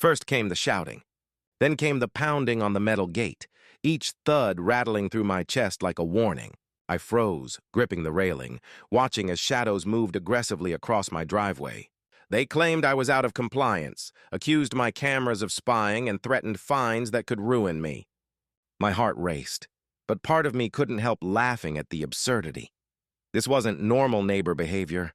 First came the shouting. Then came the pounding on the metal gate, each thud rattling through my chest like a warning. I froze, gripping the railing, watching as shadows moved aggressively across my driveway. They claimed I was out of compliance, accused my cameras of spying, and threatened fines that could ruin me. My heart raced, but part of me couldn't help laughing at the absurdity. This wasn't normal neighbor behavior.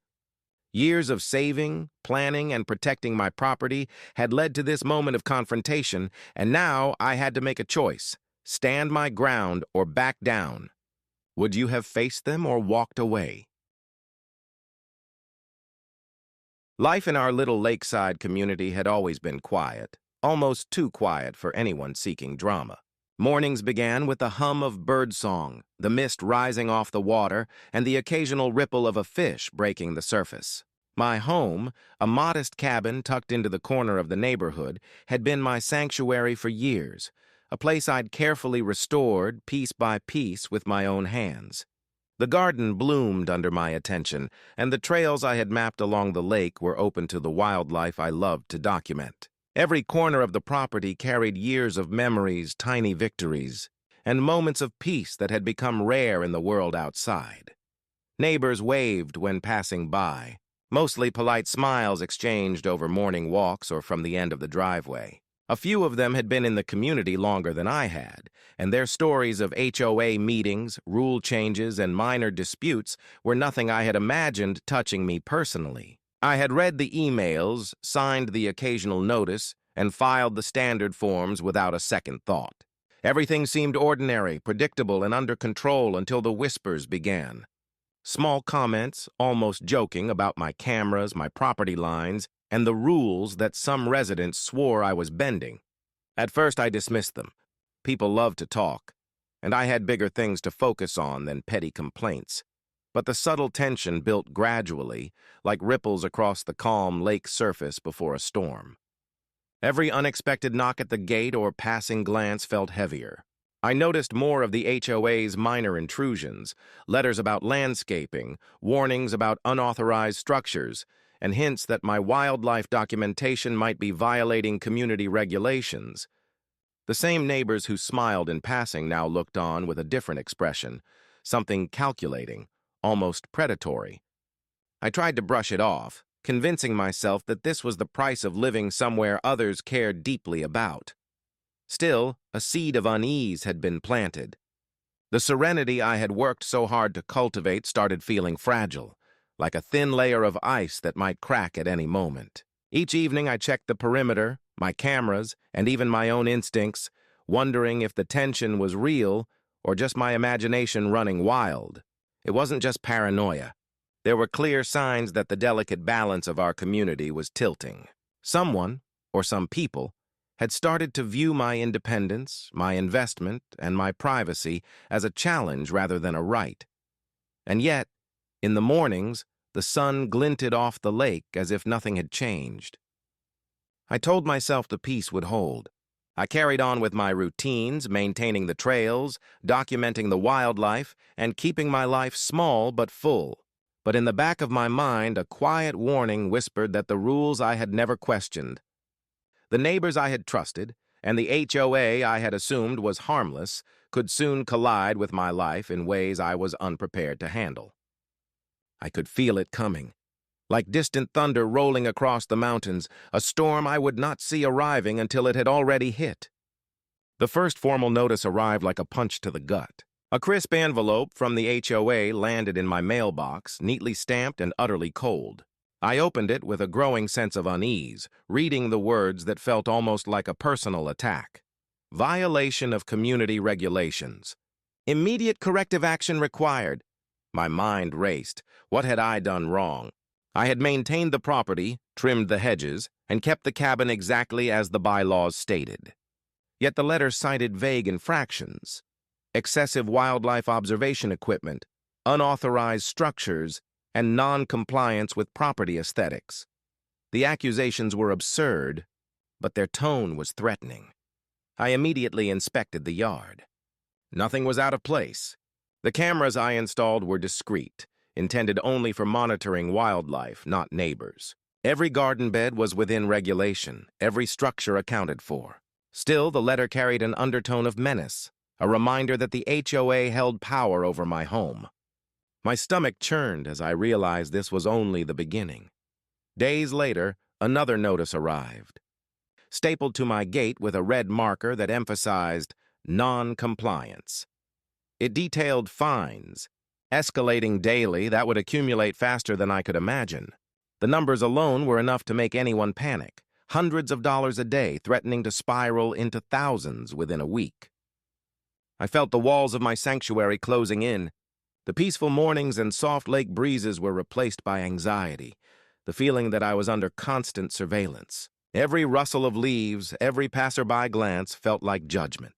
Years of saving, planning, and protecting my property had led to this moment of confrontation, and now I had to make a choice: stand my ground or back down. Would you have faced them or walked away? Life in our little lakeside community had always been quiet, almost too quiet for anyone seeking drama. Mornings began with the hum of birdsong, the mist rising off the water, and the occasional ripple of a fish breaking the surface. My home, a modest cabin tucked into the corner of the neighborhood, had been my sanctuary for years, a place I'd carefully restored piece by piece with my own hands. The garden bloomed under my attention, and the trails I had mapped along the lake were open to the wildlife I loved to document. Every corner of the property carried years of memories, tiny victories, and moments of peace that had become rare in the world outside. Neighbors waved when passing by, mostly polite smiles exchanged over morning walks or from the end of the driveway. A few of them had been in the community longer than I had, and their stories of HOA meetings, rule changes, and minor disputes were nothing I had imagined touching me personally. I had read the emails, signed the occasional notice, and filed the standard forms without a second thought. Everything seemed ordinary, predictable, and under control until the whispers began. Small comments, almost joking, about my cameras, my property lines, and the rules that some residents swore I was bending. At first, I dismissed them. People love to talk, and I had bigger things to focus on than petty complaints. But the subtle tension built gradually, like ripples across the calm lake surface before a storm. Every unexpected knock at the gate or passing glance felt heavier. I noticed more of the HOA's minor intrusions, letters about landscaping, warnings about unauthorized structures, and hints that my wildlife documentation might be violating community regulations. The same neighbors who smiled in passing now looked on with a different expression, something calculating, almost predatory. I tried to brush it off, convincing myself that this was the price of living somewhere others cared deeply about. Still, a seed of unease had been planted. The serenity I had worked so hard to cultivate started feeling fragile, like a thin layer of ice that might crack at any moment. Each evening I checked the perimeter, my cameras, and even my own instincts, wondering if the tension was real or just my imagination running wild. It wasn't just paranoia. There were clear signs that the delicate balance of our community was tilting. Someone, or some people, had started to view my independence, my investment, and my privacy as a challenge rather than a right. And yet, in the mornings, the sun glinted off the lake as if nothing had changed. I told myself the peace would hold. I carried on with my routines, maintaining the trails, documenting the wildlife, and keeping my life small but full. But in the back of my mind, a quiet warning whispered that the rules I had never questioned. The neighbors I had trusted, and the HOA I had assumed was harmless, could soon collide with my life in ways I was unprepared to handle. I could feel it coming. Like distant thunder rolling across the mountains, a storm I would not see arriving until it had already hit. The first formal notice arrived like a punch to the gut. A crisp envelope from the HOA landed in my mailbox, neatly stamped and utterly cold. I opened it with a growing sense of unease, reading the words that felt almost like a personal attack. Violation of community regulations. Immediate corrective action required. My mind raced. What had I done wrong? I had maintained the property, trimmed the hedges, and kept the cabin exactly as the bylaws stated. Yet the letter cited vague infractions: excessive wildlife observation equipment, unauthorized structures, and non-compliance with property aesthetics. The accusations were absurd, but their tone was threatening. I immediately inspected the yard. Nothing was out of place. The cameras I installed were discreet, intended only for monitoring wildlife, not neighbors. Every garden bed was within regulation, every structure accounted for. Still, the letter carried an undertone of menace, a reminder that the HOA held power over my home. My stomach churned as I realized this was only the beginning. Days later, another notice arrived, stapled to my gate with a red marker that emphasized non-compliance. It detailed fines, escalating daily that would accumulate faster than I could imagine. The numbers alone were enough to make anyone panic, hundreds of dollars a day threatening to spiral into thousands within a week. I felt the walls of my sanctuary closing in. The peaceful mornings and soft lake breezes were replaced by anxiety, the feeling that I was under constant surveillance. Every rustle of leaves, every passerby glance felt like judgment.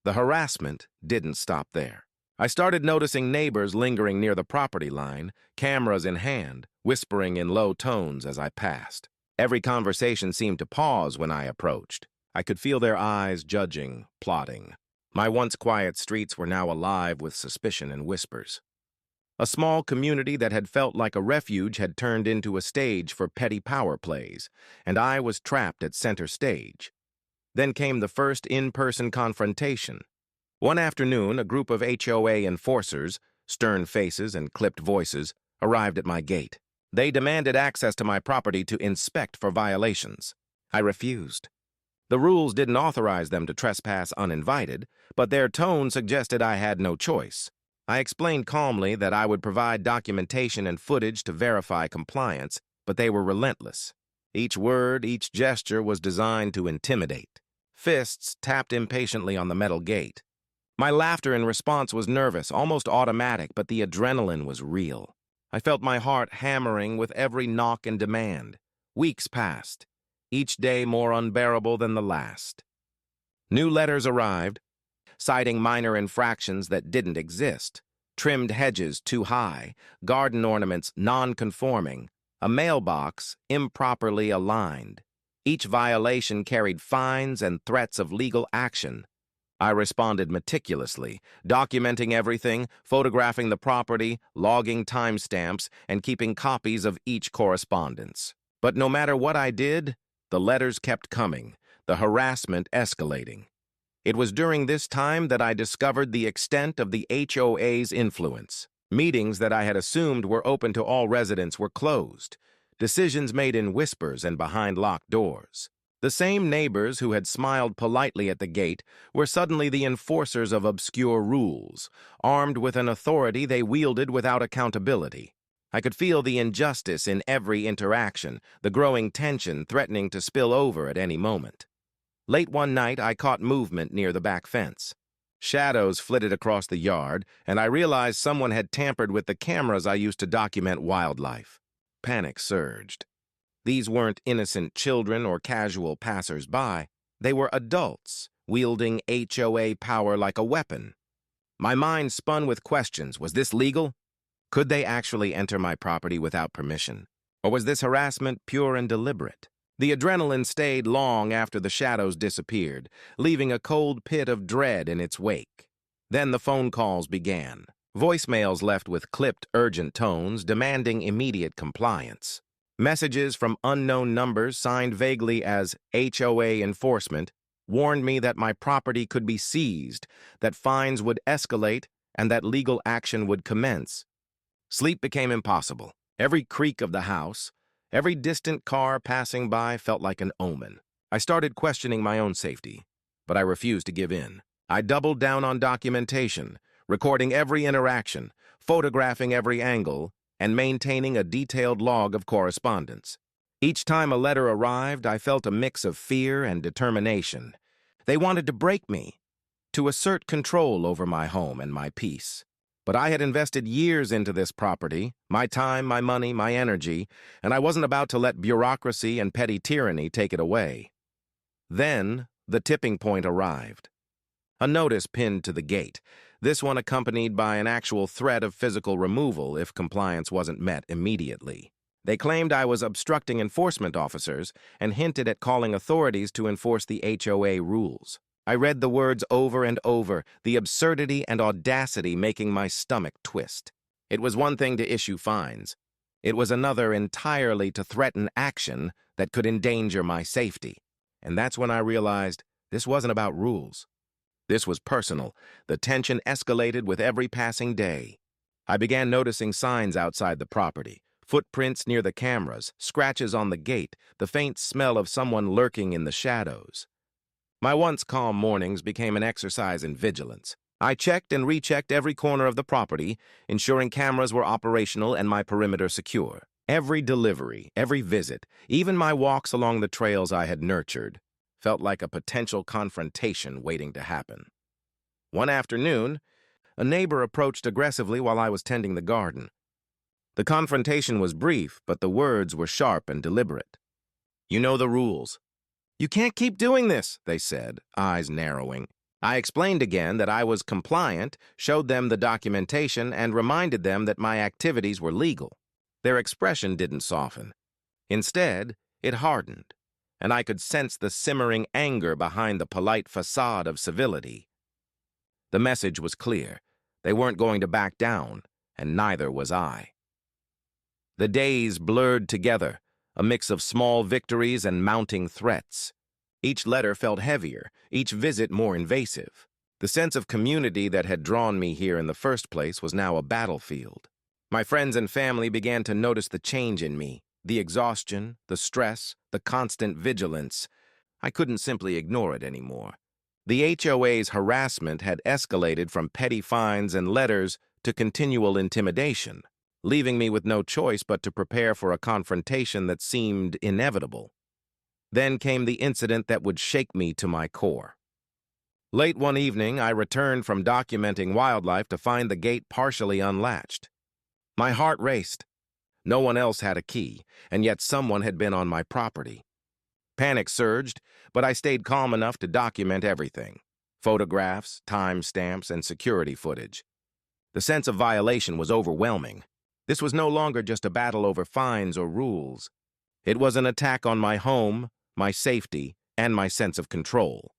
The harassment didn't stop there. I started noticing neighbors lingering near the property line, cameras in hand, whispering in low tones as I passed. Every conversation seemed to pause when I approached. I could feel their eyes judging, plotting. My once quiet streets were now alive with suspicion and whispers. A small community that had felt like a refuge had turned into a stage for petty power plays, and I was trapped at center stage. Then came the first in-person confrontation. One afternoon, a group of HOA enforcers, stern faces and clipped voices, arrived at my gate. They demanded access to my property to inspect for violations. I refused. The rules didn't authorize them to trespass uninvited, but their tone suggested I had no choice. I explained calmly that I would provide documentation and footage to verify compliance, but they were relentless. Each word, each gesture was designed to intimidate. Fists tapped impatiently on the metal gate. My laughter in response was nervous, almost automatic, but the adrenaline was real. I felt my heart hammering with every knock and demand. Weeks passed, each day more unbearable than the last. New letters arrived, citing minor infractions that didn't exist. Trimmed hedges too high, garden ornaments non-conforming, a mailbox improperly aligned. Each violation carried fines and threats of legal action. I responded meticulously, documenting everything, photographing the property, logging timestamps, and keeping copies of each correspondence. But no matter what I did, the letters kept coming, the harassment escalating. It was during this time that I discovered the extent of the HOA's influence. Meetings that I had assumed were open to all residents were closed. Decisions made in whispers and behind locked doors. The same neighbors who had smiled politely at the gate were suddenly the enforcers of obscure rules, armed with an authority they wielded without accountability. I could feel the injustice in every interaction, the growing tension threatening to spill over at any moment. Late one night, I caught movement near the back fence. Shadows flitted across the yard, and I realized someone had tampered with the cameras I used to document wildlife. Panic surged. These weren't innocent children or casual passers-by. They were adults, wielding HOA power like a weapon. My mind spun with questions. Was this legal? Could they actually enter my property without permission? Or was this harassment pure and deliberate? The adrenaline stayed long after the shadows disappeared, leaving a cold pit of dread in its wake. Then the phone calls began. Voicemails left with clipped, urgent tones, demanding immediate compliance. Messages from unknown numbers signed vaguely as HOA enforcement warned me that my property could be seized, that fines would escalate, and that legal action would commence. Sleep became impossible. Every creak of the house, every distant car passing by felt like an omen. I started questioning my own safety, but I refused to give in. I doubled down on documentation, recording every interaction, photographing every angle, and maintaining a detailed log of correspondence. Each time a letter arrived, I felt a mix of fear and determination. They wanted to break me, to assert control over my home and my peace. But I had invested years into this property, my time, my money, my energy, and I wasn't about to let bureaucracy and petty tyranny take it away. Then, the tipping point arrived. A notice pinned to the gate, this one accompanied by an actual threat of physical removal if compliance wasn't met immediately. They claimed I was obstructing enforcement officers and hinted at calling authorities to enforce the HOA rules. I read the words over and over, the absurdity and audacity making my stomach twist. It was one thing to issue fines. It was another entirely to threaten action that could endanger my safety. And that's when I realized this wasn't about rules. This was personal. The tension escalated with every passing day. I began noticing signs outside the property, footprints near the cameras, scratches on the gate, the faint smell of someone lurking in the shadows. My once calm mornings became an exercise in vigilance. I checked and rechecked every corner of the property, ensuring cameras were operational and my perimeter secure. Every delivery, every visit, even my walks along the trails I had nurtured, felt like a potential confrontation waiting to happen. One afternoon, a neighbor approached aggressively while I was tending the garden. The confrontation was brief, but the words were sharp and deliberate. "You know the rules." "You can't keep doing this," they said, eyes narrowing. I explained again that I was compliant, showed them the documentation, and reminded them that my activities were legal. Their expression didn't soften. Instead, it hardened, and I could sense the simmering anger behind the polite facade of civility. The message was clear. They weren't going to back down, and neither was I. The days blurred together, a mix of small victories and mounting threats. Each letter felt heavier, each visit more invasive. The sense of community that had drawn me here in the first place was now a battlefield. My friends and family began to notice the change in me, the exhaustion, the stress, the constant vigilance. I couldn't simply ignore it anymore. The HOA's harassment had escalated from petty fines and letters to continual intimidation, leaving me with no choice but to prepare for a confrontation that seemed inevitable. Then came the incident that would shake me to my core. Late one evening, I returned from documenting wildlife to find the gate partially unlatched. My heart raced. No one else had a key, and yet someone had been on my property. Panic surged, but I stayed calm enough to document everything: photographs, timestamps, and security footage. The sense of violation was overwhelming. This was no longer just a battle over fines or rules. It was an attack on my home, my safety, and my sense of control.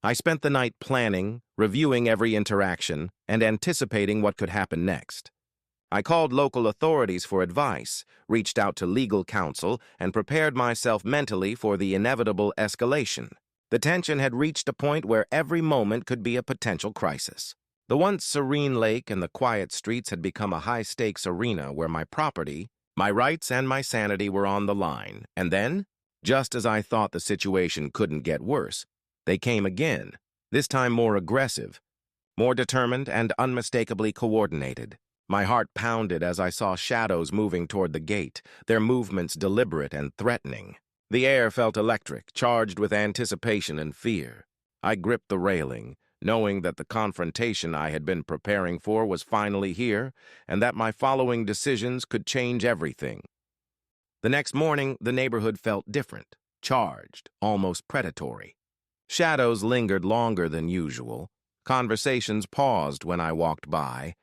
I spent the night planning, reviewing every interaction, and anticipating what could happen next. I called local authorities for advice, reached out to legal counsel, and prepared myself mentally for the inevitable escalation. The tension had reached a point where every moment could be a potential crisis. The once serene lake and the quiet streets had become a high-stakes arena where my property, my rights, and my sanity were on the line. And then, just as I thought the situation couldn't get worse, they came again, this time more aggressive, more determined, and unmistakably coordinated. My heart pounded as I saw shadows moving toward the gate, their movements deliberate and threatening. The air felt electric, charged with anticipation and fear. I gripped the railing, knowing that the confrontation I had been preparing for was finally here, and that my following decisions could change everything. The next morning, the neighborhood felt different, charged, almost predatory. Shadows lingered longer than usual. Conversations paused when I walked by,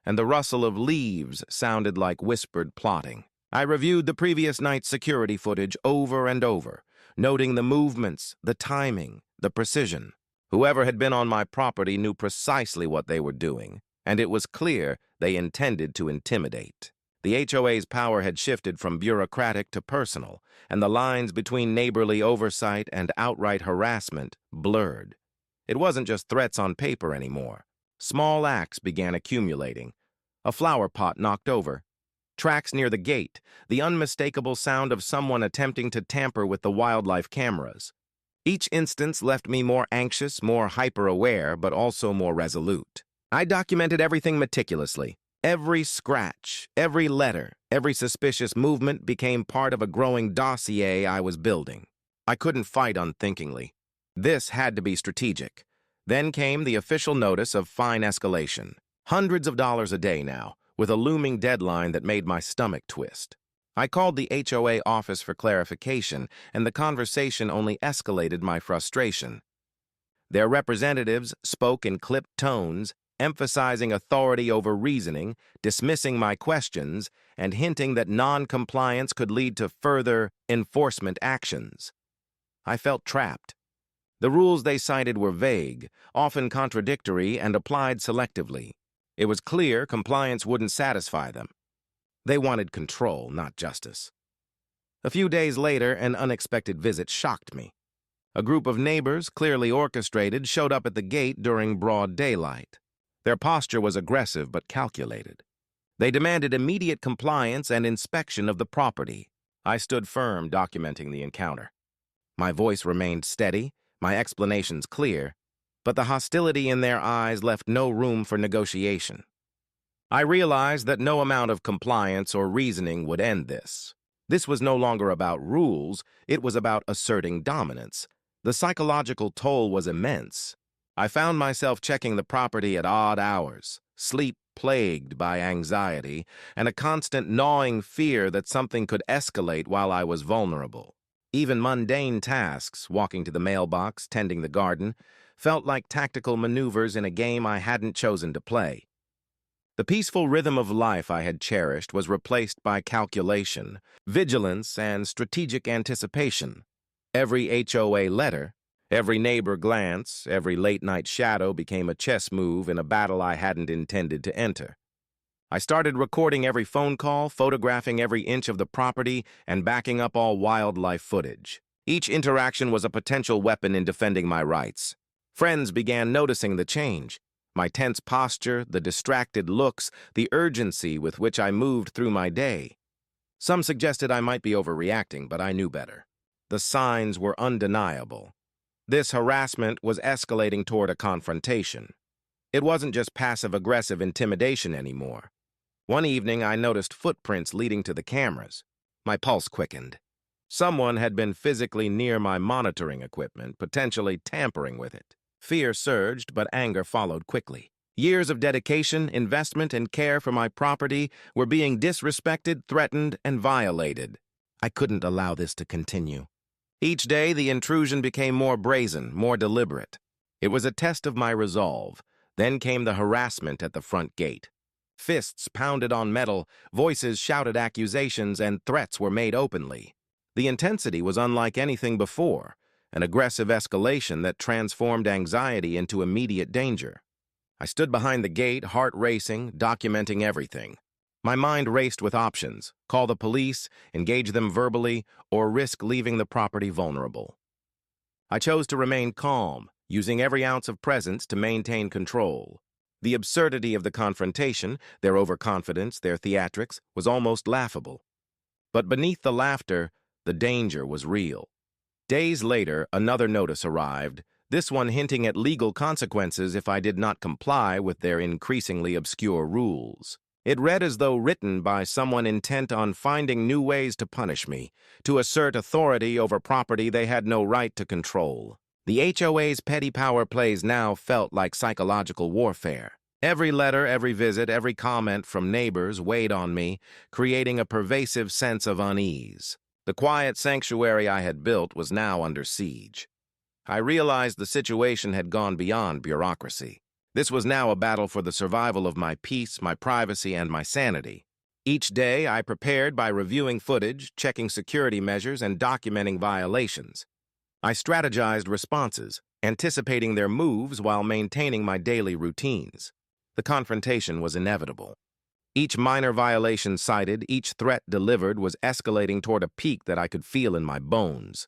and the rustle of leaves sounded like whispered plotting. I reviewed the previous night's security footage over and over, noting the movements, the timing, the precision. Whoever had been on my property knew precisely what they were doing, and it was clear they intended to intimidate. The HOA's power had shifted from bureaucratic to personal, and the lines between neighborly oversight and outright harassment blurred. It wasn't just threats on paper anymore. Small acts began accumulating. A flower pot knocked over. Tracks near the gate, the unmistakable sound of someone attempting to tamper with the wildlife cameras. Each instance left me more anxious, more hyper-aware, but also more resolute. I documented everything meticulously. Every scratch, every letter, every suspicious movement became part of a growing dossier I was building. I couldn't fight unthinkingly. This had to be strategic. Then came the official notice of fine escalation. Hundreds of dollars a day now, with a looming deadline that made my stomach twist. I called the HOA office for clarification, and the conversation only escalated my frustration. Their representatives spoke in clipped tones, emphasizing authority over reasoning, dismissing my questions, and hinting that non-compliance could lead to further enforcement actions. I felt trapped. The rules they cited were vague, often contradictory, and applied selectively. It was clear compliance wouldn't satisfy them. They wanted control, not justice. A few days later, an unexpected visit shocked me. A group of neighbors, clearly orchestrated, showed up at the gate during broad daylight. Their posture was aggressive but calculated. They demanded immediate compliance and inspection of the property. I stood firm, documenting the encounter. My voice remained steady, my explanations clear, but the hostility in their eyes left no room for negotiation. I realized that no amount of compliance or reasoning would end this. This was no longer about rules, it was about asserting dominance. The psychological toll was immense. I found myself checking the property at odd hours, sleep plagued by anxiety, and a constant gnawing fear that something could escalate while I was vulnerable. Even mundane tasks, walking to the mailbox, tending the garden, felt like tactical maneuvers in a game I hadn't chosen to play. The peaceful rhythm of life I had cherished was replaced by calculation, vigilance, and strategic anticipation. Every HOA letter, every neighbor glance, every late-night shadow became a chess move in a battle I hadn't intended to enter. I started recording every phone call, photographing every inch of the property, and backing up all wildlife footage. Each interaction was a potential weapon in defending my rights. Friends began noticing the change. My tense posture, the distracted looks, the urgency with which I moved through my day. Some suggested I might be overreacting, but I knew better. The signs were undeniable. This harassment was escalating toward a confrontation. It wasn't just passive-aggressive intimidation anymore. One evening, I noticed footprints leading to the cameras. My pulse quickened. Someone had been physically near my monitoring equipment, potentially tampering with it. Fear surged, but anger followed quickly. Years of dedication, investment, and care for my property were being disrespected, threatened, and violated. I couldn't allow this to continue. Each day, the intrusion became more brazen, more deliberate. It was a test of my resolve. Then came the harassment at the front gate. Fists pounded on metal, voices shouted accusations, and threats were made openly. The intensity was unlike anything before, an aggressive escalation that transformed anxiety into immediate danger. I stood behind the gate, heart racing, documenting everything. My mind raced with options: call the police, engage them verbally, or risk leaving the property vulnerable. I chose to remain calm, using every ounce of presence to maintain control. The absurdity of the confrontation, their overconfidence, their theatrics, was almost laughable. But beneath the laughter, the danger was real. Days later, another notice arrived, this one hinting at legal consequences if I did not comply with their increasingly obscure rules. It read as though written by someone intent on finding new ways to punish me, to assert authority over property they had no right to control. The HOA's petty power plays now felt like psychological warfare. Every letter, every visit, every comment from neighbors weighed on me, creating a pervasive sense of unease. The quiet sanctuary I had built was now under siege. I realized the situation had gone beyond bureaucracy. This was now a battle for the survival of my peace, my privacy, and my sanity. Each day, I prepared by reviewing footage, checking security measures, and documenting violations. I strategized responses, anticipating their moves while maintaining my daily routines. The confrontation was inevitable. Each minor violation cited, each threat delivered was escalating toward a peak that I could feel in my bones.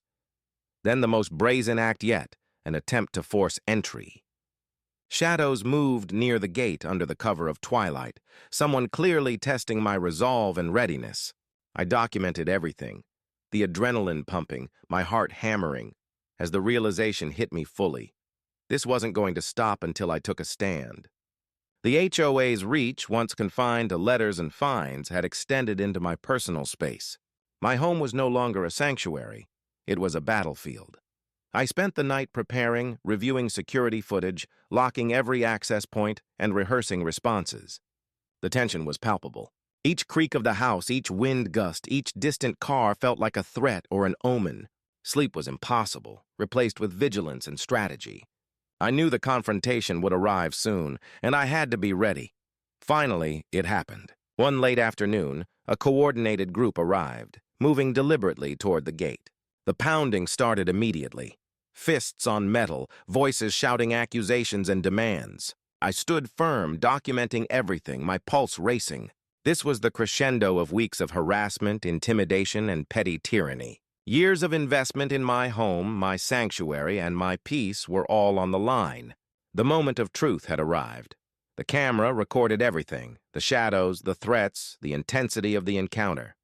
Then the most brazen act yet, an attempt to force entry. Shadows moved near the gate under the cover of twilight, someone clearly testing my resolve and readiness. I documented everything, the adrenaline pumping, my heart hammering, as the realization hit me fully. This wasn't going to stop until I took a stand. The HOA's reach, once confined to letters and fines, had extended into my personal space. My home was no longer a sanctuary. It was a battlefield. I spent the night preparing, reviewing security footage, locking every access point, and rehearsing responses. The tension was palpable. Each creak of the house, each wind gust, each distant car felt like a threat or an omen. Sleep was impossible, replaced with vigilance and strategy. I knew the confrontation would arrive soon, and I had to be ready. Finally, it happened. One late afternoon, a coordinated group arrived, moving deliberately toward the gate. The pounding started immediately. Fists on metal, voices shouting accusations and demands. I stood firm, documenting everything, my pulse racing. This was the crescendo of weeks of harassment, intimidation, and petty tyranny. Years of investment in my home, my sanctuary, and my peace were all on the line. The moment of truth had arrived. The camera recorded everything, the shadows, the threats, the intensity of the encounter.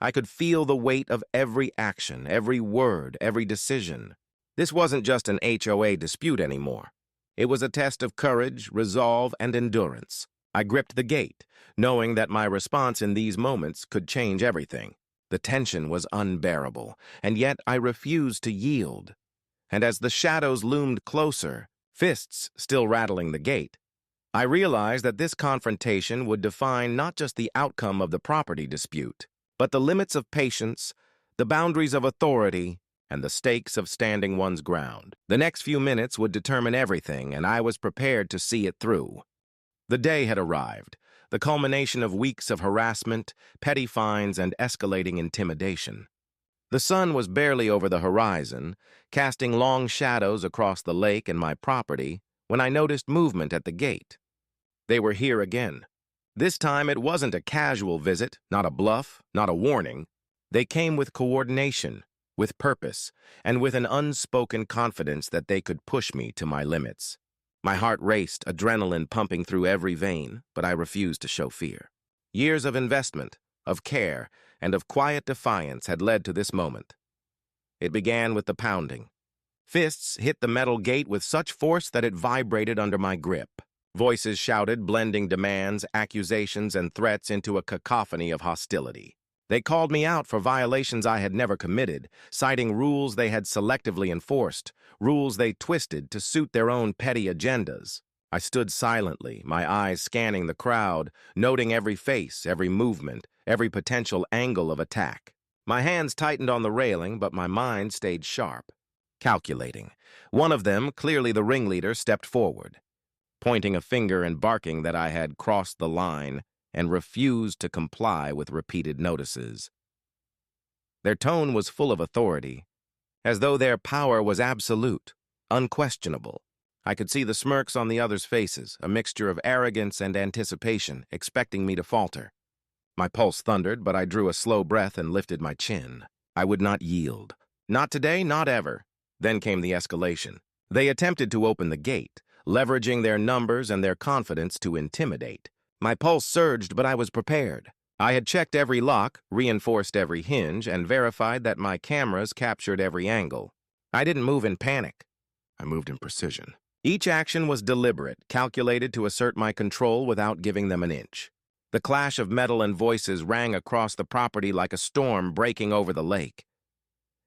I could feel the weight of every action, every word, every decision. This wasn't just an HOA dispute anymore. It was a test of courage, resolve, and endurance. I gripped the gate, knowing that my response in these moments could change everything. The tension was unbearable, and yet I refused to yield. And as the shadows loomed closer, fists still rattling the gate, I realized that this confrontation would define not just the outcome of the property dispute, but the limits of patience, the boundaries of authority, and the stakes of standing one's ground. The next few minutes would determine everything, and I was prepared to see it through. The day had arrived, the culmination of weeks of harassment, petty fines, and escalating intimidation. The sun was barely over the horizon, casting long shadows across the lake and my property, when I noticed movement at the gate. They were here again. This time it wasn't a casual visit, not a bluff, not a warning. They came with coordination, with purpose, and with an unspoken confidence that they could push me to my limits. My heart raced, adrenaline pumping through every vein, but I refused to show fear. Years of investment, of care, and of quiet defiance had led to this moment. It began with the pounding. Fists hit the metal gate with such force that it vibrated under my grip. Voices shouted, blending demands, accusations, and threats into a cacophony of hostility. They called me out for violations I had never committed, citing rules they had selectively enforced, rules they twisted to suit their own petty agendas. I stood silently, my eyes scanning the crowd, noting every face, every movement, every potential angle of attack. My hands tightened on the railing, but my mind stayed sharp, calculating. One of them, clearly the ringleader, stepped forward, pointing a finger and barking that I had crossed the line and refused to comply with repeated notices. Their tone was full of authority, as though their power was absolute, unquestionable. I could see the smirks on the others' faces, a mixture of arrogance and anticipation, expecting me to falter. My pulse thundered, but I drew a slow breath and lifted my chin. I would not yield. Not today, not ever. Then came the escalation. They attempted to open the gate, leveraging their numbers and their confidence to intimidate. My pulse surged, but I was prepared. I had checked every lock, reinforced every hinge, and verified that my cameras captured every angle. I didn't move in panic. I moved in precision. Each action was deliberate, calculated to assert my control without giving them an inch. The clash of metal and voices rang across the property like a storm breaking over the lake.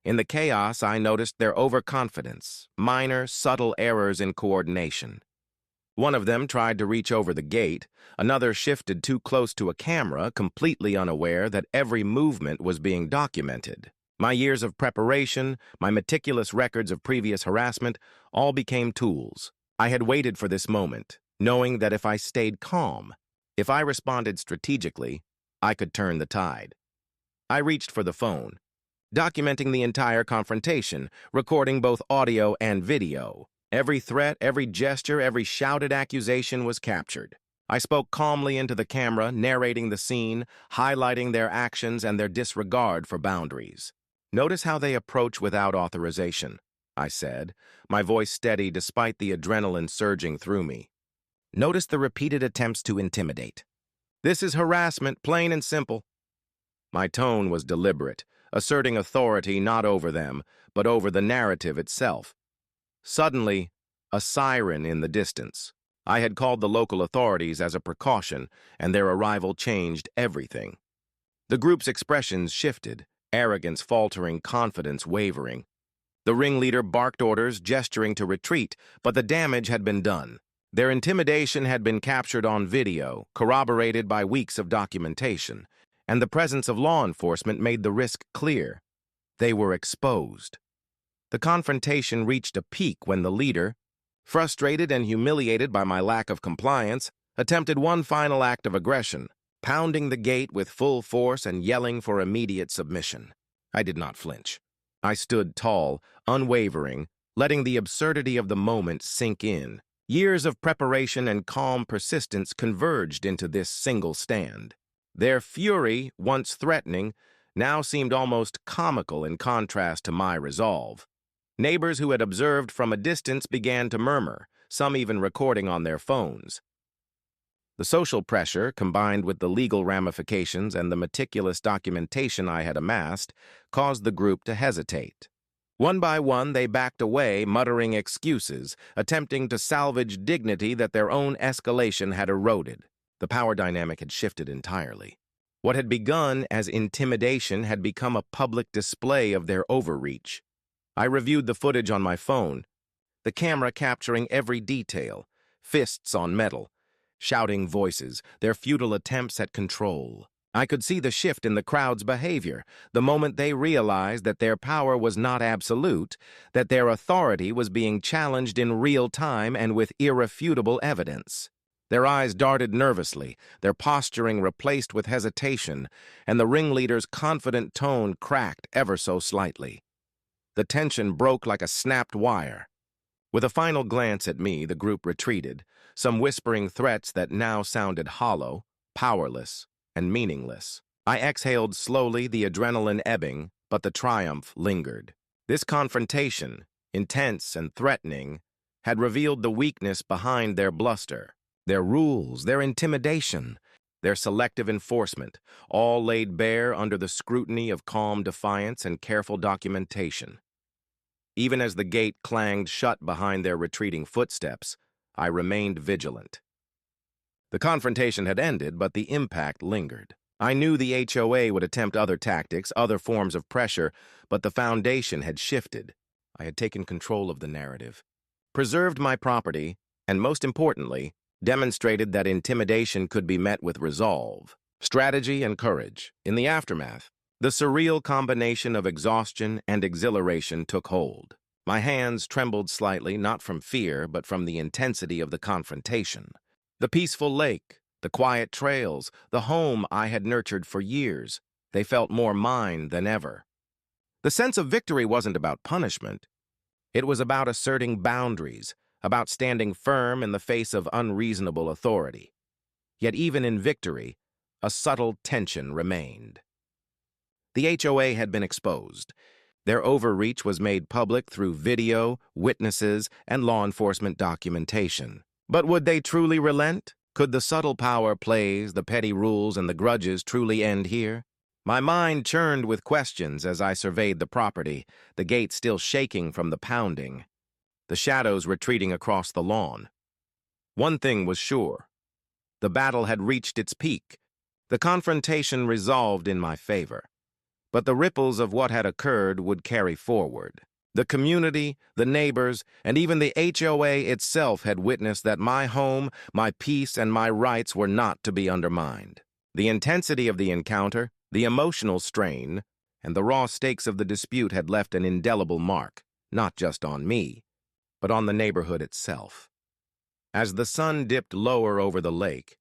In the chaos, I noticed their overconfidence, minor, subtle errors in coordination. One of them tried to reach over the gate, another shifted too close to a camera, completely unaware that every movement was being documented. My years of preparation, my meticulous records of previous harassment, all became tools. I had waited for this moment, knowing that if I stayed calm, if I responded strategically, I could turn the tide. I reached for the phone, documenting the entire confrontation, recording both audio and video. Every threat, every gesture, every shouted accusation was captured. I spoke calmly into the camera, narrating the scene, highlighting their actions and their disregard for boundaries. "Notice how they approach without authorization," I said, my voice steady despite the adrenaline surging through me. "Notice the repeated attempts to intimidate. This is harassment, plain and simple." My tone was deliberate, asserting authority not over them, but over the narrative itself. Suddenly, a siren in the distance. I had called the local authorities as a precaution, and their arrival changed everything. The group's expressions shifted, arrogance faltering, confidence wavering. The ringleader barked orders, gesturing to retreat, but the damage had been done. Their intimidation had been captured on video, corroborated by weeks of documentation, and the presence of law enforcement made the risk clear. They were exposed. The confrontation reached a peak when the leader, frustrated and humiliated by my lack of compliance, attempted one final act of aggression, pounding the gate with full force and yelling for immediate submission. I did not flinch. I stood tall, unwavering, letting the absurdity of the moment sink in. Years of preparation and calm persistence converged into this single stand. Their fury, once threatening, now seemed almost comical in contrast to my resolve. Neighbors who had observed from a distance began to murmur, some even recording on their phones. The social pressure, combined with the legal ramifications and the meticulous documentation I had amassed, caused the group to hesitate. One by one, they backed away, muttering excuses, attempting to salvage dignity that their own escalation had eroded. The power dynamic had shifted entirely. What had begun as intimidation had become a public display of their overreach. I reviewed the footage on my phone, the camera capturing every detail, fists on metal, shouting voices, their futile attempts at control. I could see the shift in the crowd's behavior, the moment they realized that their power was not absolute, that their authority was being challenged in real time and with irrefutable evidence. Their eyes darted nervously, their posturing replaced with hesitation, and the ringleader's confident tone cracked ever so slightly. The tension broke like a snapped wire. With a final glance at me, the group retreated, some whispering threats that now sounded hollow, powerless, and meaningless. I exhaled slowly, the adrenaline ebbing, but the triumph lingered. This confrontation, intense and threatening, had revealed the weakness behind their bluster. Their rules, their intimidation, their selective enforcement, all laid bare under the scrutiny of calm defiance and careful documentation. Even as the gate clanged shut behind their retreating footsteps, I remained vigilant. The confrontation had ended, but the impact lingered. I knew the HOA would attempt other tactics, other forms of pressure, but the foundation had shifted. I had taken control of the narrative, preserved my property, and most importantly, demonstrated that intimidation could be met with resolve, strategy, and courage. In the aftermath, the surreal combination of exhaustion and exhilaration took hold. My hands trembled slightly, not from fear, but from the intensity of the confrontation. The peaceful lake, the quiet trails, the home I had nurtured for years, they felt more mine than ever. The sense of victory wasn't about punishment. It was about asserting boundaries, about standing firm in the face of unreasonable authority. Yet even in victory, a subtle tension remained. The HOA had been exposed. Their overreach was made public through video, witnesses, and law enforcement documentation. But would they truly relent? Could the subtle power plays, the petty rules, and the grudges truly end here? My mind churned with questions as I surveyed the property, the gate still shaking from the pounding, the shadows retreating across the lawn. One thing was sure. The battle had reached its peak. The confrontation resolved in my favor. But the ripples of what had occurred would carry forward. The community, the neighbors, and even the HOA itself had witnessed that my home, my peace, and my rights were not to be undermined. The intensity of the encounter, the emotional strain, and the raw stakes of the dispute had left an indelible mark, not just on me, but on the neighborhood itself. As the sun dipped lower over the lake,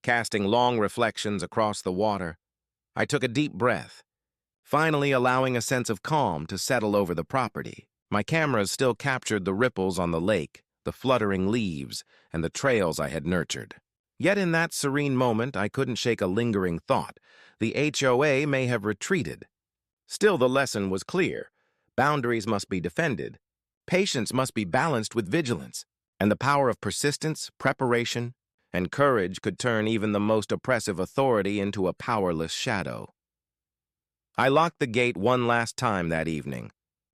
casting long reflections across the water, I took a deep breath, finally allowing a sense of calm to settle over the property. My cameras still captured the ripples on the lake, the fluttering leaves, and the trails I had nurtured. Yet in that serene moment, I couldn't shake a lingering thought. The HOA may have retreated. Still, the lesson was clear. Boundaries must be defended. Patience must be balanced with vigilance. And the power of persistence, preparation, and courage could turn even the most oppressive authority into a powerless shadow. I locked the gate one last time that evening,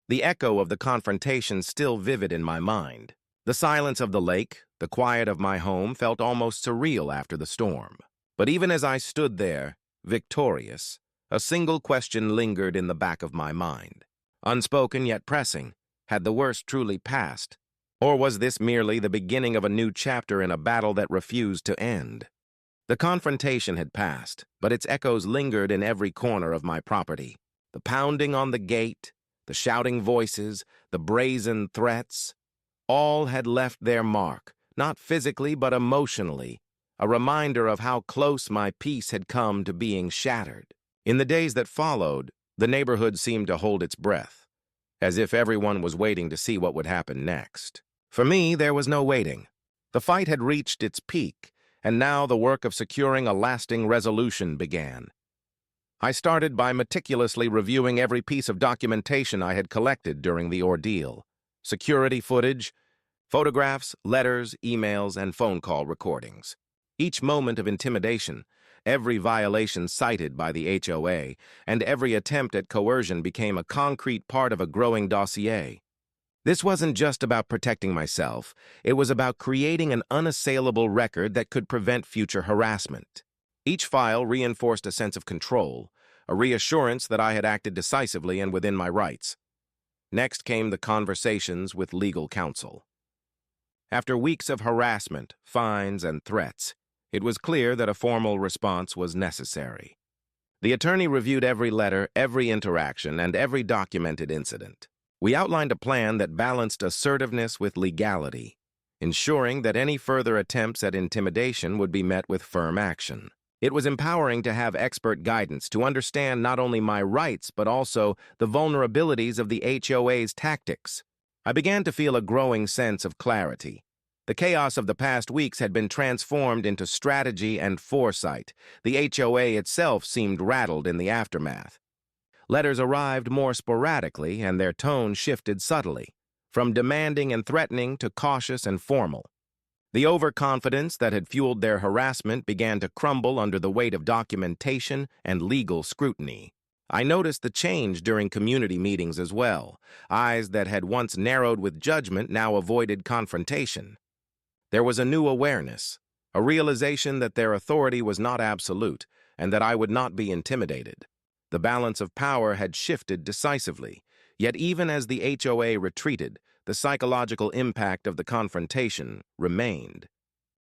the echo of the confrontation still vivid in my mind. The silence of the lake, the quiet of my home felt almost surreal after the storm. But even as I stood there, victorious, a single question lingered in the back of my mind. Unspoken yet pressing, had the worst truly passed? Or was this merely the beginning of a new chapter in a battle that refused to end? The confrontation had passed, but its echoes lingered in every corner of my property. The pounding on the gate, the shouting voices, the brazen threats, all had left their mark, not physically but emotionally, a reminder of how close my peace had come to being shattered. In the days that followed, the neighborhood seemed to hold its breath, as if everyone was waiting to see what would happen next. For me, there was no waiting. The fight had reached its peak, and now the work of securing a lasting resolution began. I started by meticulously reviewing every piece of documentation I had collected during the ordeal. Security footage, photographs, letters, emails, and phone call recordings. Each moment of intimidation, every violation cited by the HOA, and every attempt at coercion became a concrete part of a growing dossier. This wasn't just about protecting myself, it was about creating an unassailable record that could prevent future harassment. Each file reinforced a sense of control, a reassurance that I had acted decisively and within my rights. Next came the conversations with legal counsel. After weeks of harassment, fines, and threats, it was clear that a formal response was necessary. The attorney reviewed every letter, every interaction, and every documented incident. We outlined a plan that balanced assertiveness with legality, ensuring that any further attempts at intimidation would be met with firm action. It was empowering to have expert guidance to understand not only my rights but also the vulnerabilities of the HOA's tactics. I began to feel a growing sense of clarity. The chaos of the past weeks had been transformed into strategy and foresight. The HOA itself seemed rattled in the aftermath. Letters arrived more sporadically, and their tone shifted subtly, from demanding and threatening to cautious and formal. The overconfidence that had fueled their harassment began to crumble under the weight of documentation and legal scrutiny. I noticed the change during community meetings as well. Eyes that had once narrowed with judgment now avoided confrontation. There was a new awareness, a realization that their authority was not absolute and that I would not be intimidated. The balance of power had shifted decisively, yet even as the HOA retreated, the psychological impact of the confrontation remained.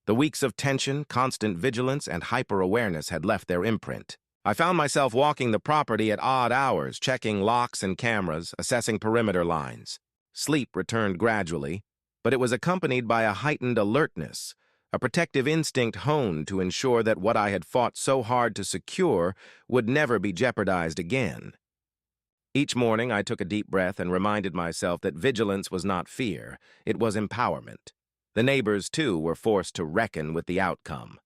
The weeks of tension, constant vigilance, and hyper-awareness had left their imprint. I found myself walking the property at odd hours, checking locks and cameras, assessing perimeter lines. Sleep returned gradually, but it was accompanied by a heightened alertness, a protective instinct honed to ensure that what I had fought so hard to secure would never be jeopardized again. Each morning I took a deep breath and reminded myself that vigilance was not fear, it was empowerment. The neighbors, too, were forced to reckon with the outcome.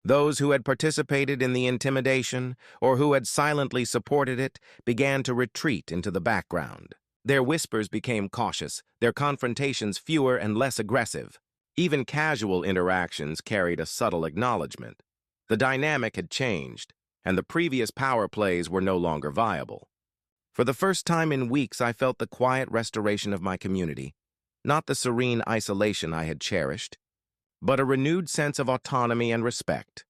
Those who had participated in the intimidation or who had silently supported it began to retreat into the background. Their whispers became cautious, their confrontations fewer and less aggressive. Even casual interactions carried a subtle acknowledgement. The dynamic had changed, and the previous power plays were no longer viable. For the first time in weeks, I felt the quiet restoration of my community, not the serene isolation I had cherished, but a renewed sense of autonomy and respect.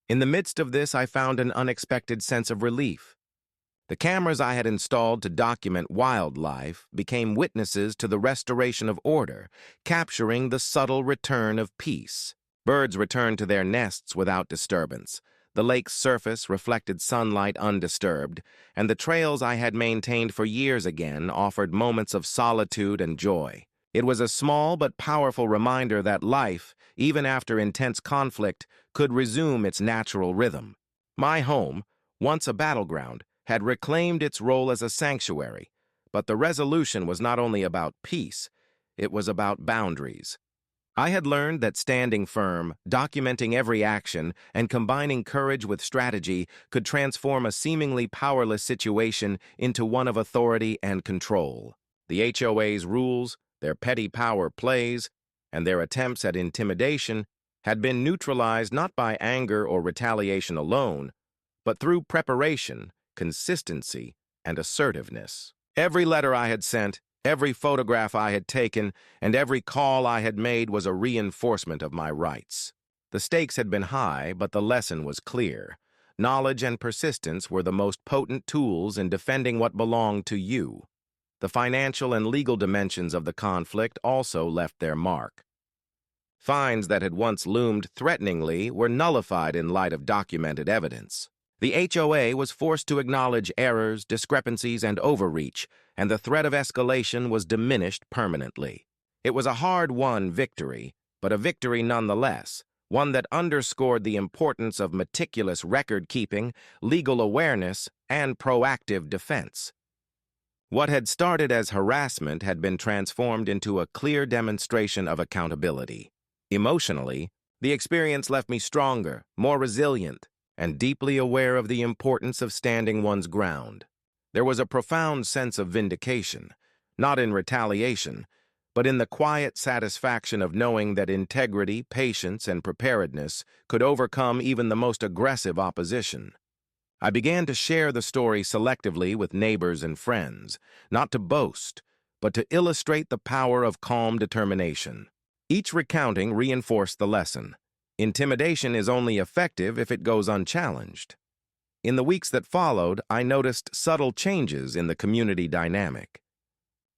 In the midst of this, I found an unexpected sense of relief. The cameras I had installed to document wildlife became witnesses to the restoration of order, capturing the subtle return of peace. Birds returned to their nests without disturbance. The lake's surface reflected sunlight undisturbed, and the trails I had maintained for years again offered moments of solitude and joy. It was a small but powerful reminder that life, even after intense conflict, could resume its natural rhythm. My home, once a battleground, had reclaimed its role as a sanctuary, but the resolution was not only about peace, it was about boundaries. I had learned that standing firm, documenting every action, and combining courage with strategy could transform a seemingly powerless situation into one of authority and control. The HOA's rules, their petty power plays, and their attempts at intimidation had been neutralized not by anger or retaliation alone, but through preparation, consistency, and assertiveness. Every letter I had sent, every photograph I had taken, and every call I had made was a reinforcement of my rights. The stakes had been high, but the lesson was clear. Knowledge and persistence were the most potent tools in defending what belonged to you. The financial and legal dimensions of the conflict also left their mark. Fines that had once loomed threateningly were nullified in light of documented evidence. The HOA was forced to acknowledge errors, discrepancies, and overreach, and the threat of escalation was diminished permanently. It was a hard-won victory, but a victory nonetheless, one that underscored the importance of meticulous record-keeping, legal awareness, and proactive defense. What had started as harassment had been transformed into a clear demonstration of accountability. Emotionally, The experience left me stronger, more resilient, and deeply aware of the importance of standing one's ground. There was a profound sense of vindication, not in retaliation, but in the quiet satisfaction of knowing that integrity, patience, and preparedness could overcome even the most aggressive opposition. I began to share the story selectively with neighbors and friends, not to boast, but to illustrate the power of calm determination. Each recounting reinforced the lesson. Intimidation is only effective if it goes unchallenged. In the weeks that followed, I noticed subtle changes in the community dynamic.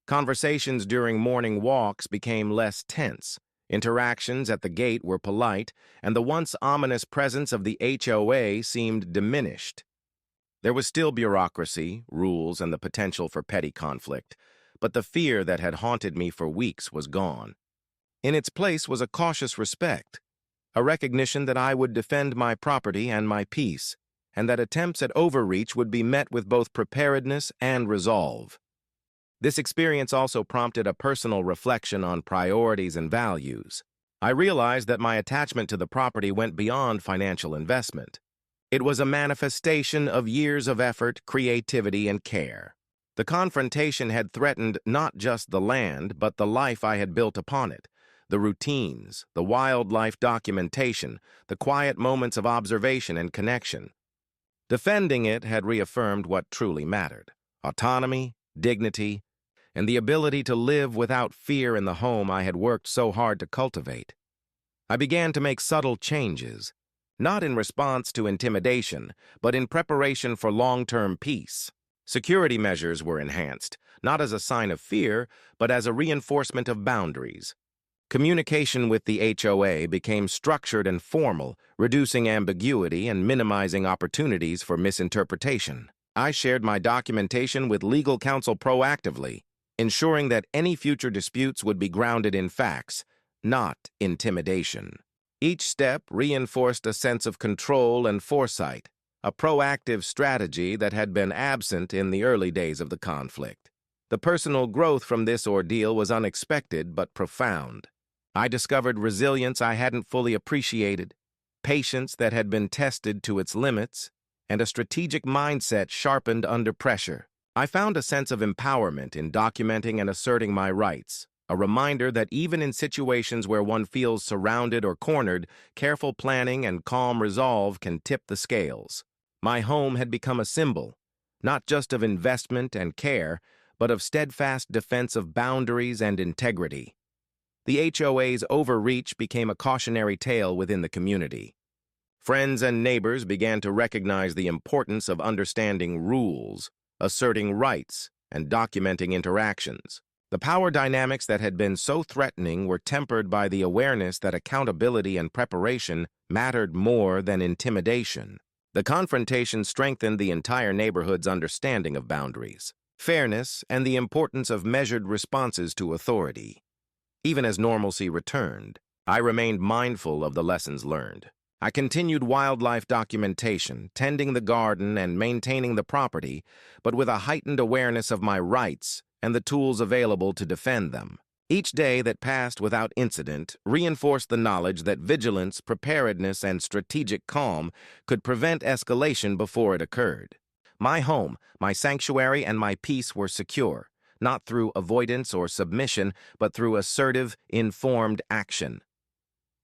Conversations during morning walks became less tense. Interactions at the gate were polite, and the once ominous presence of the HOA seemed diminished. There was still bureaucracy, rules, and the potential for petty conflict, but the fear that had haunted me for weeks was gone. In its place was a cautious respect, a recognition that I would defend my property and my peace, and that attempts at overreach would be met with both preparedness and resolve. This experience also prompted a personal reflection on priorities and values. I realized that my attachment to the property went beyond financial investment. It was a manifestation of years of effort, creativity, and care. The confrontation had threatened not just the land, but the life I had built upon it. The routines, the wildlife documentation, the quiet moments of observation and connection. Defending it had reaffirmed what truly mattered: autonomy, dignity, and the ability to live without fear in the home I had worked so hard to cultivate. I began to make subtle changes, not in response to intimidation, but in preparation for long-term peace. Security measures were enhanced, not as a sign of fear, but as a reinforcement of boundaries. Communication with the HOA became structured and formal, reducing ambiguity and minimizing opportunities for misinterpretation. I shared my documentation with legal counsel proactively, ensuring that any future disputes would be grounded in facts, not intimidation. Each step reinforced a sense of control and foresight, a proactive strategy that had been absent in the early days of the conflict. The personal growth from this ordeal was unexpected but profound. I discovered resilience I hadn't fully appreciated, patience that had been tested to its limits, and a strategic mindset sharpened under pressure. I found a sense of empowerment in documenting and asserting my rights, a reminder that even in situations where one feels surrounded or cornered, careful planning and calm resolve can tip the scales. My home had become a symbol, not just of investment and care, but of steadfast defense of boundaries and integrity. The HOA's overreach became a cautionary tale within the community. Friends and neighbors began to recognize the importance of understanding rules, asserting rights, and documenting interactions. The power dynamics that had been so threatening were tempered by the awareness that accountability and preparation mattered more than intimidation. The confrontation strengthened the entire neighborhood's understanding of boundaries, fairness, and the importance of measured responses to authority. Even as normalcy returned, I remained mindful of the lessons learned. I continued wildlife documentation, tending the garden and maintaining the property, but with a heightened awareness of my rights and the tools available to defend them. Each day that passed without incident reinforced the knowledge that vigilance, preparedness, and strategic calm could prevent escalation before it occurred. My home, my sanctuary, and my peace were secure, not through avoidance or submission, but through assertive, informed action.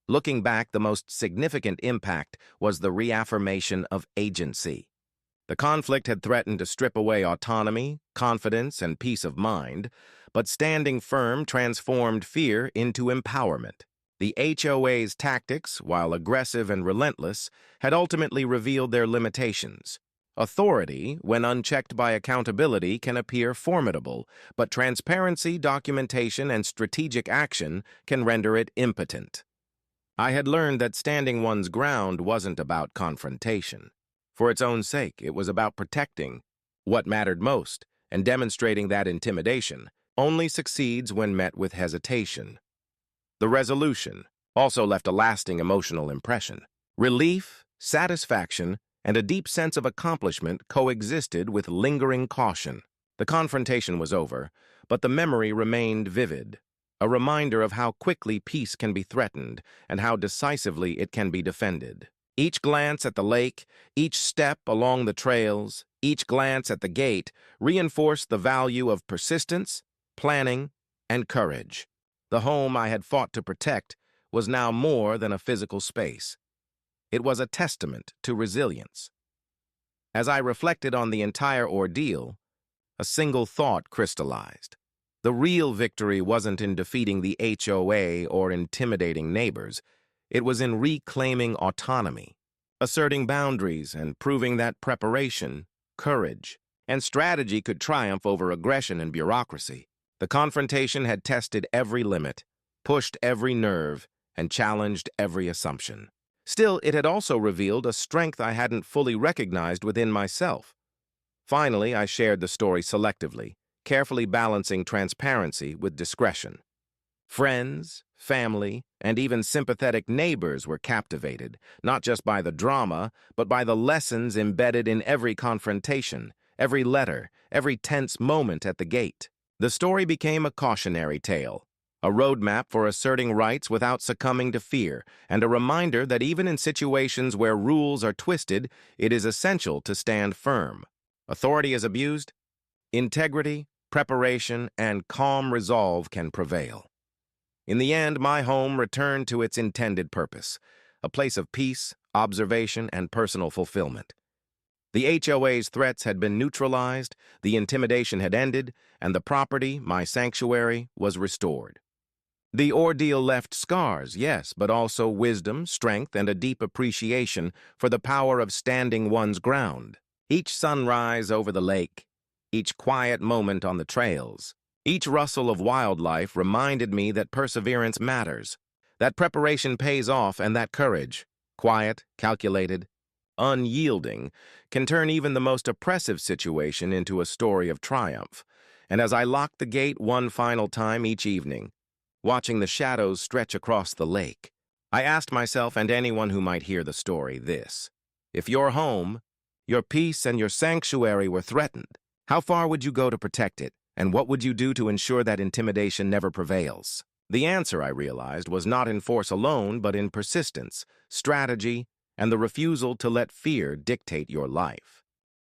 Looking back, the most significant impact was the reaffirmation of agency. The conflict had threatened to strip away autonomy, confidence, and peace of mind, but standing firm transformed fear into empowerment. The HOA's tactics, while aggressive and relentless, had ultimately revealed their limitations. Authority, when unchecked by accountability, can appear formidable, but transparency, documentation, and strategic action can render it impotent. I had learned that standing one's ground wasn't about confrontation. For its own sake, it was about protecting what mattered most and demonstrating that intimidation only succeeds when met with hesitation. The resolution also left a lasting emotional impression. Relief, satisfaction, and a deep sense of accomplishment coexisted with lingering caution. The confrontation was over, but the memory remained vivid. a reminder of how quickly peace can be threatened and how decisively it can be defended. Each glance at the lake, each step along the trails, each glance at the gate reinforced the value of persistence, planning, and courage. The home I had fought to protect was now more than a physical space. It was a testament to resilience. As I reflected on the entire ordeal, a single thought crystallized. The real victory wasn't in defeating the HOA or intimidating neighbors. It was in reclaiming autonomy, asserting boundaries, and proving that preparation, courage, and strategy could triumph over aggression and bureaucracy. The confrontation had tested every limit, pushed every nerve, and challenged every assumption. Still, it had also revealed a strength I hadn't fully recognized within myself. Finally, I shared the story selectively, carefully balancing transparency with discretion. Friends, family, and even sympathetic neighbors were captivated, not just by the drama, but by the lessons embedded in every confrontation, every letter, every tense moment at the gate. The story became a cautionary tale, a roadmap for asserting rights without succumbing to fear, and a reminder that even in situations where rules are twisted, it is essential to stand firm. Authority is abused, integrity, preparation, and calm resolve can prevail. In the end, my home returned to its intended purpose, a place of peace, observation, and personal fulfillment. The HOA's threats had been neutralized, the intimidation had ended, and the property, my sanctuary, was restored. The ordeal left scars, yes, but also wisdom, strength, and a deep appreciation for the power of standing one's ground. Each sunrise over the lake, each quiet moment on the trails, each rustle of wildlife reminded me that perseverance matters, that preparation pays off, and that courage, quiet, calculated, unyielding, can turn even the most oppressive situation into a story of triumph. And as I locked the gate one final time each evening, watching the shadows stretch across the lake, I asked myself and anyone who might hear the story this: if your home, your peace, and your sanctuary were threatened, how far would you go to protect it, and what would you do to ensure that intimidation never prevails? The answer, I realized, was not in force alone, but in persistence, strategy, and the refusal to let fear dictate your life.